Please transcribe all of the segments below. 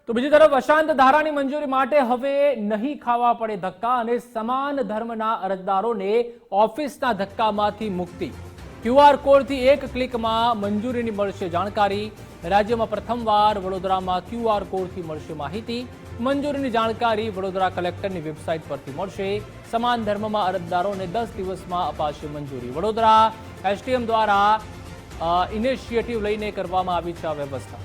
તો બીજી તરફ અશાંત ધારાની મંજૂરી માટે હવે નહીં ખાવા પડે ધક્કા અને સમાન ધર્મના અરજદારોને ઓફિસના ધક્કામાંથી મુક્તિ। ક્યુઆર કોડથી એક ક્લિકમાં મંજૂરીની મળશે જાણકારી। રાજ્યમાં પ્રથમવાર વડોદરામાં ક્યુઆર કોડથી મળશે માહિતી। મંજૂરીની જાણકારી વડોદરા કલેક્ટરની વેબસાઇટ પરથી મળશે। સમાન ધર્મમાં અરજદારોને 10 દિવસમાં અપાશે મંજૂરી। વડોદરા એસટીએમ દ્વારા ઇનિશિયેટિવ લઈને કરવામાં આવી છે આ વ્યવસ્થા।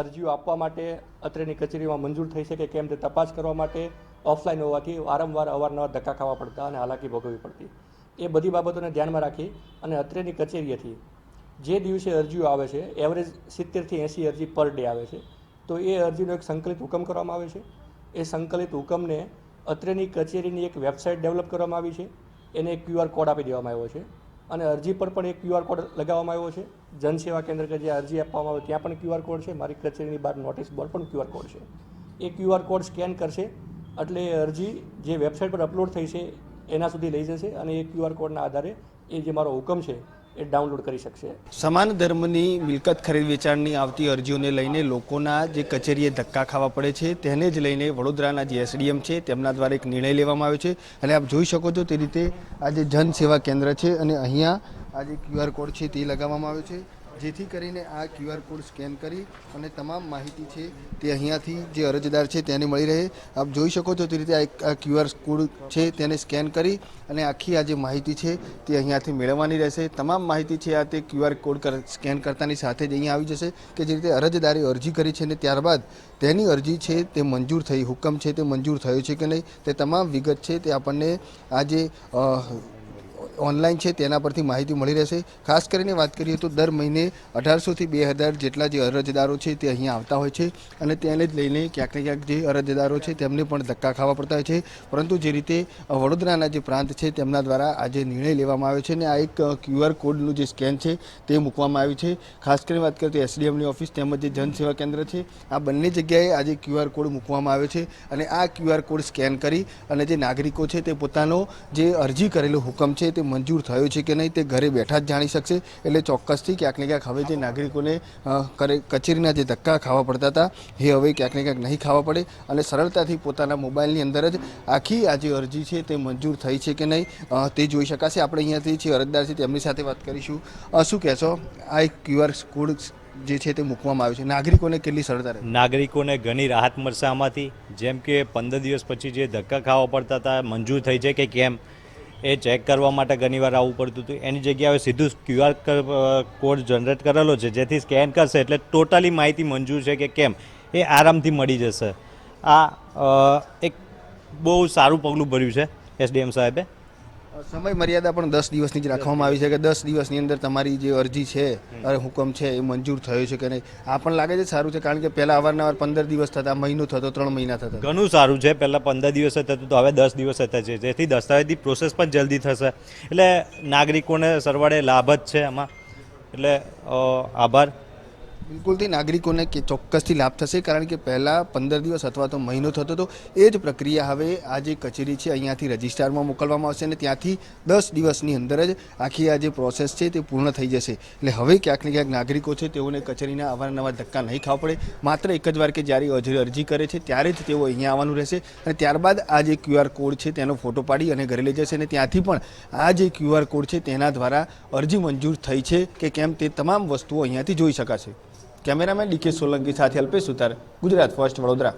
અરજીઓ આપવા માટે અત્રેની કચેરીમાં મંજૂર થઈ શકે કેમ તે તપાસ કરવા માટે ઓફલાઈન હોવાથી વારંવાર અવારનવાર ધક્કા ખાવા પડતા અને હાલાકી ભોગવવી પડતી। એ બધી બાબતોને ધ્યાનમાં રાખી અને અત્રેની કચેરીએથી જે દિવસે અરજીઓ આવે છે એવરેજ 70 થી 80 અરજી પર ડે આવે છે, તો એ અરજીનો એક સંકલિત હુકમ કરવામાં આવે છે। એ સંકલિત હુકમને અત્રેની કચેરીની એક વેબસાઇટ ડેવલપ કરવામાં આવી છે, એને એક ક્યુઆર કોડ આપી દેવામાં આવ્યો છે અને અરજી પર પણ એક ક્યુઆર કોડ લગાવવામાં આવ્યો છે। જનસેવા કેન્દ્ર કે જે અરજી આપવામાં આવે ત્યાં પણ ક્યુઆર કોડ છે, મારી કચેરીની બહાર નોટિસ બોર્ડ પણ ક્યુઆર કોડ છે। એ ક્યુઆર કોડ સ્કેન કરશે એટલે એ અરજી જે વેબસાઇટ પર અપલોડ થઈ છે એના સુધી લઈ જશે અને એ ક્યુઆર કોડના આધારે એ જે મારો હુકમ છે એ ડાઉનલોડ કરી શકશે। સમાન ધર્મની મિલકત ખરીદ વેચાણની આવતી અરજીઓને લઈને લોકોના જે કચેરીએ ધક્કા ખાવા પડે છે તેને જ લઈને વડોદરાના જે એસડીએમ છે તેમના દ્વારા એક નિર્ણય લેવામાં આવ્યો છે અને આપ જોઈ શકો છો તે રીતે આ જે જન સેવા કેન્દ્ર છે અને અહીંયા આ જે ક્યુઆર કોડ છે તે લગાવવામાં આવ્યો છે, જેથી કરીને આ ક્યુઆર કોડ સ્કેન કરી અને તમામ માહિતી છે તે અહીંયાથી જે અરજદાર છે તેને મળી રહે। આપ જોઈ શકો છો તે રીતે આ ક્યુઆર કોડ છે તેને સ્કેન કરી અને આખી આ જે માહિતી છે તે અહીંયાથી મેળવવાની રહેશે। તમામ માહિતી છે આ તે ક્યુઆર કોડ સ્કેન કરતાની સાથે જ અહીંયા આવી જશે કે જે રીતે અરજદારે અરજી કરી છે અને ત્યારબાદ તેની અરજી છે તે મંજૂર થઈ, હુકમ છે તે મંજૂર થયો છે કે નહીં તે તમામ વિગત છે તે આપણને આ જે ઓનલાઈન છે તેના પરથી માહિતી મળી રહેશે। ખાસ કરીને વાત કરીએ તો દર મહિને 1800 થી 2000 જેટલા જે અરજદારો છે તે અહીંયા આવતા હોય છે અને તેને જ લઈને ક્યાંક ને ક્યાંક જે અરજદારો છે તેમને પણ ધક્કા ખાવા પડતા હોય છે, પરંતુ જે રીતે વડોદરાના જે પ્રાંત છે તેમના દ્વારા આજે નિર્ણય લેવામાં આવ્યો છે અને આ એક ક્યુઆર કોડનું જે સ્કેન છે તે મૂકવામાં આવ્યું છે। ખાસ કરીને વાત કરીએ તો એસડીએમની ઓફિસ તેમજ જે જનસેવા કેન્દ્ર છે આ બંને જગ્યાએ આજે ક્યુઆર કોડ મૂકવામાં આવ્યો છે અને આ ક્યુઆર કોડ સ્કેન કરી અને જે નાગરિકો છે તે પોતાનો જે અરજી કરેલો હુકમ છે તે મંજૂર થયો છે કે નહીં તે ઘરે બેઠા જ જાણી શકશે। એટલે ચોક્કસથી ક્યાંક ને ક્યાંક હવે જે નાગરિકોને કચેરીના જે ધક્કા ખાવા પડતા હતા એ હવે ક્યાંક ને ક્યાંક નહીં ખાવા પડે અને સરળતાથી પોતાના મોબાઈલની અંદર જ આખી આ જે અરજી છે તે મંજૂર થઈ છે કે નહીં તે જોઈ શકાશે। આપણે અહીંયાથી જે અરજદાર છે તેમની સાથે વાત કરીશું। શું કહેશો, આ એક ક્યુઆર કોડ જે છે તે મૂકવામાં આવ્યું છે, નાગરિકોને કેટલી સરળતા રહે? નાગરિકોને ઘણી રાહત મળશે આમાંથી। જેમ કે 15 દિવસ પછી જે ધક્કા ખાવા પડતા હતા મંજૂર થઈ છે કે કેમ એ ચેક કરવા માટે ઘણીવાર આવવું પડતું હતું, એની જગ્યાએ સીધું ક્યુઆર કોડ જનરેટ કરેલો છે જેથી સ્કેન કરશે એટલે ટોટલી માહિતી મંજૂર છે કે કેમ એ આરામથી મળી જશે। આ એક બહુ સારું પગલું ભર્યું છે એસડીએમ સાહેબે। સમય મર્યાદા પણ 10 દિવસની જ રાખવામાં આવી છે કે 10 દિવસની અંદર તમારી જે અરજી છે હુકમ છે એ મંજૂર થયો છે કે નહીં। આ પણ લાગે છે સારું છે, કારણ કે પહેલાં અવારનવાર 15 દિવસ થતા, મહિનો થતો, 3 મહિના થતા। ઘણું સારું છે, પહેલાં 15 દિવસ થતું તો હવે 10 દિવસ થતા છે, જેથી દસ્તાવેજની પ્રોસેસ પણ જલ્દી થશે એટલે નાગરિકોને સરવાળે લાભ જ છે આમાં। એટલે આભાર। બિલકુલથી નાગરિકોને કે ચોક્કસથી લાભ થશે, કારણ કે પહેલાં 15 દિવસ અથવા તો મહિનો થતો હતો એ જ પ્રક્રિયા હવે આ જે કચેરી છે અહીંયાથી રજિસ્ટ્રારમાં મોકલવામાં આવશે અને ત્યાંથી 10 દિવસની અંદર જ આખી આ જે પ્રોસેસ છે તે પૂર્ણ થઈ જશે। એટલે હવે ક્યાંક ને ક્યાંક નાગરિકો છે તેઓને કચેરીના અવારનવાર ધક્કા નહીં ખાવા પડે, માત્ર એક જ વાર કે જ્યારે અરજી કરે છે ત્યારે જ તેઓ અહીંયા આવવાનું રહેશે અને ત્યારબાદ આ જે ક્યુઆર કોડ છે તેનો ફોટો પાડી અને ઘરે લઈ જશે અને ત્યાંથી પણ આ જે ક્યુઆર કોડ છે તેના દ્વારા અરજી મંજૂર થઈ છે કે કેમ તે તમામ વસ્તુઓ અહીંયાથી જોઈ શકાશે। કેમેરામેન ડીકે સોલંકી સાથે અલ્પેશ સુતાર, ગુજરાત ફર્સ્ટ, વડોદરા।